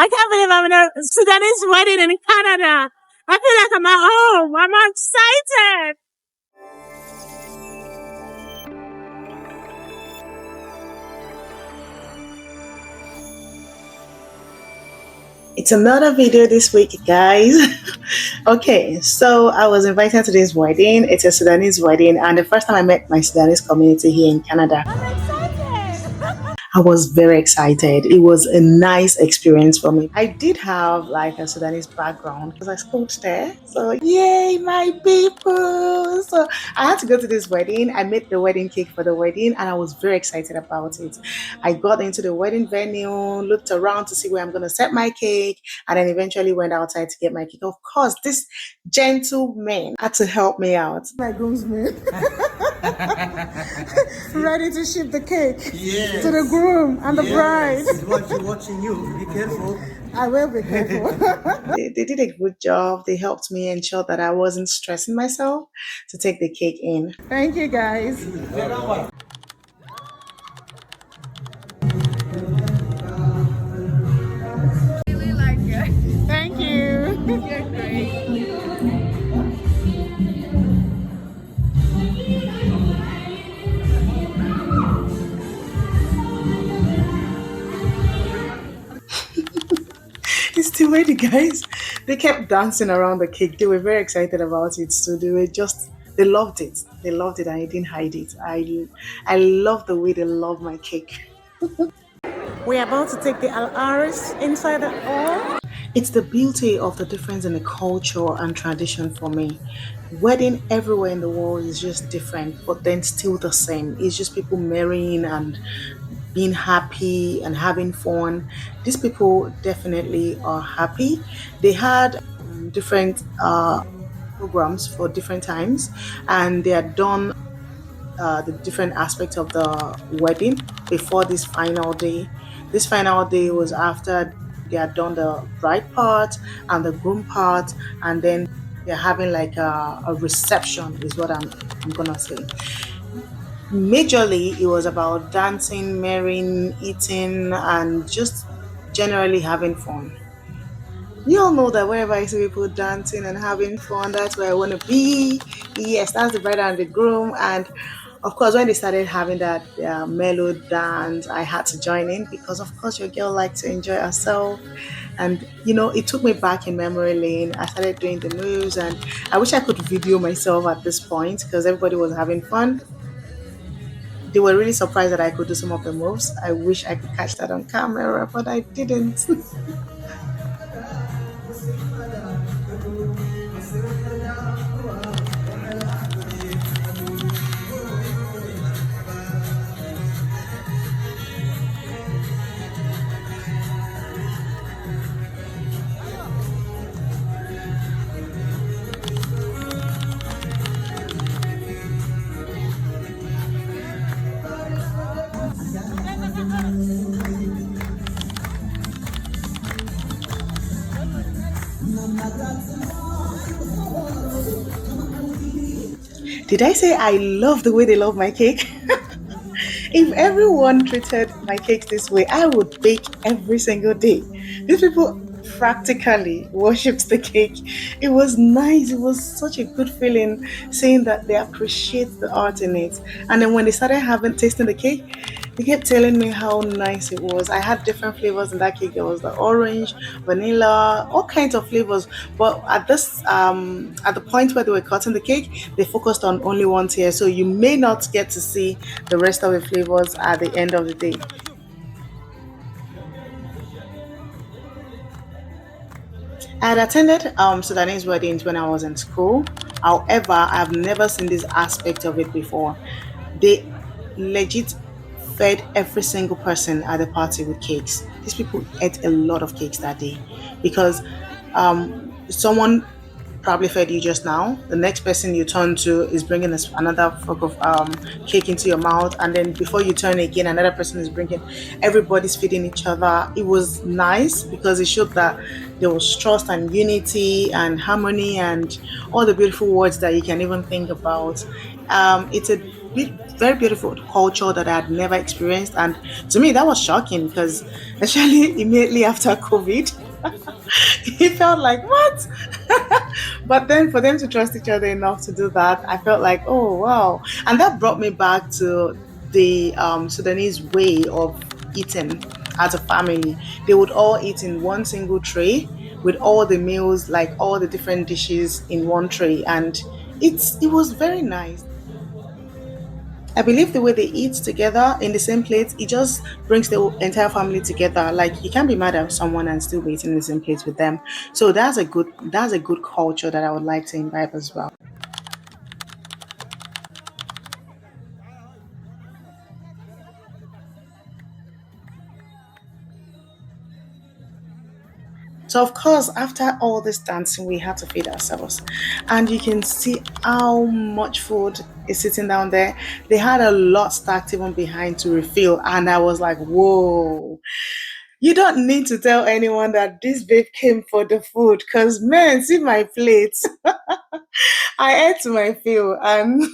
I can't believe I'm in a Sudanese wedding in Canada. I feel like I'm at home. I'm excited. It's another video this week, guys. Okay, so I was invited to this wedding. It's a Sudanese wedding, and the first time I met my Sudanese community here in Canada. I'm excited. I was very excited. It was a nice experience for me. I did have like a Sudanese background because I schooled there. So yay, my people. So I had to go to this wedding. I made the wedding cake for the wedding and I was very excited about it. I got into the wedding venue, looked around to see where I'm going to set my cake, and then eventually went outside to get my cake. Of course, this gentleman had to help me out. My groomsmen. Ready to ship the cake to the groom and the bride. Watching you. Be careful. I will be careful. They did a good job. They helped me ensure that I wasn't stressing myself to take the cake in. Thank you, guys. Really like it. Thank you. You're great. It's too late, guys. They kept dancing around the cake. They were very excited about it. So they loved it. They loved it and I didn't hide it. I love the way they love my cake. We're about to take the Al-Aris inside the hall. It's the beauty of the difference in the culture and tradition for me. Wedding everywhere in the world is just different, but then still the same. It's just people marrying and being happy and having fun. These people definitely are happy. They had different programs for different times, and they had done the different aspects of the wedding before this final day. This final day was after they had done the bride part and the groom part, and then they're having like a reception, is what I'm gonna say. Majorly, it was about dancing, marrying, eating, and just generally having fun. You all know that wherever I see people dancing and having fun, that's where I want to be. Yes, that's the bride and the groom. And of course, when they started having that mellow dance, I had to join in because, of course, your girl likes to enjoy herself. And it took me back in memory lane. I started doing the moves, and I wish I could video myself at this point because everybody was having fun. They were really surprised that I could do some of the moves. I wish I could catch that on camera, but I didn't. Did I say I love the way they love my cake? If everyone treated my cake this way, I would bake every single day. These people practically worshipped the cake. It was nice. It was such a good feeling seeing that they appreciate the art in it. And then when they started having tasting the cake, they kept telling me how nice it was. I had different flavors in that cake. There was the orange, vanilla, all kinds of flavors. But at the point where they were cutting the cake, they focused on only one tier. So you may not get to see the rest of the flavors at the end of the day. I had attended Sudanese weddings when I was in school. However, I've never seen this aspect of it before. They legit fed every single person at the party with cakes. These people ate a lot of cakes that day because someone probably fed you just now. The next person you turn to is bringing another fork of cake into your mouth, and then before you turn again, another person is bringing. Everybody's feeding each other. It was nice because it showed that there was trust and unity and harmony and all the beautiful words that you can even think about. It's a bit very beautiful culture that I had never experienced. And to me, that was shocking because, especially immediately after COVID, it felt like, what? But then for them to trust each other enough to do that, I felt like, oh, wow. And that brought me back to the Sudanese way of eating as a family. They would all eat in one single tray with all the meals, like all the different dishes in one tray. And it was very nice. I believe the way they eat together in the same plate, it just brings the entire family together. Like you can't be mad at someone and still be eating in the same plate with them. So that's a good culture that I would like to imbibe as well. So of course, after all this dancing, we had to feed ourselves, and you can see how much food is sitting down there. They had a lot stacked even behind to refill, and I was like, "Whoa!" You don't need to tell anyone that this babe came for the food, cause man, see my plate. I ate my fill, and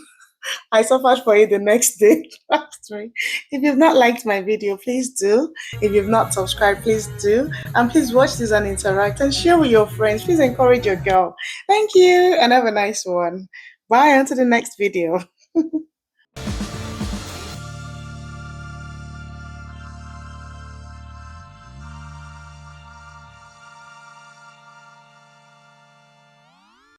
I suffered for it the next day. Trust me. If you've not liked my video, please do. If you've not subscribed, please do. And please watch this and interact and share with your friends. Please encourage your girl. Thank you and have a nice one. Bye until the next video.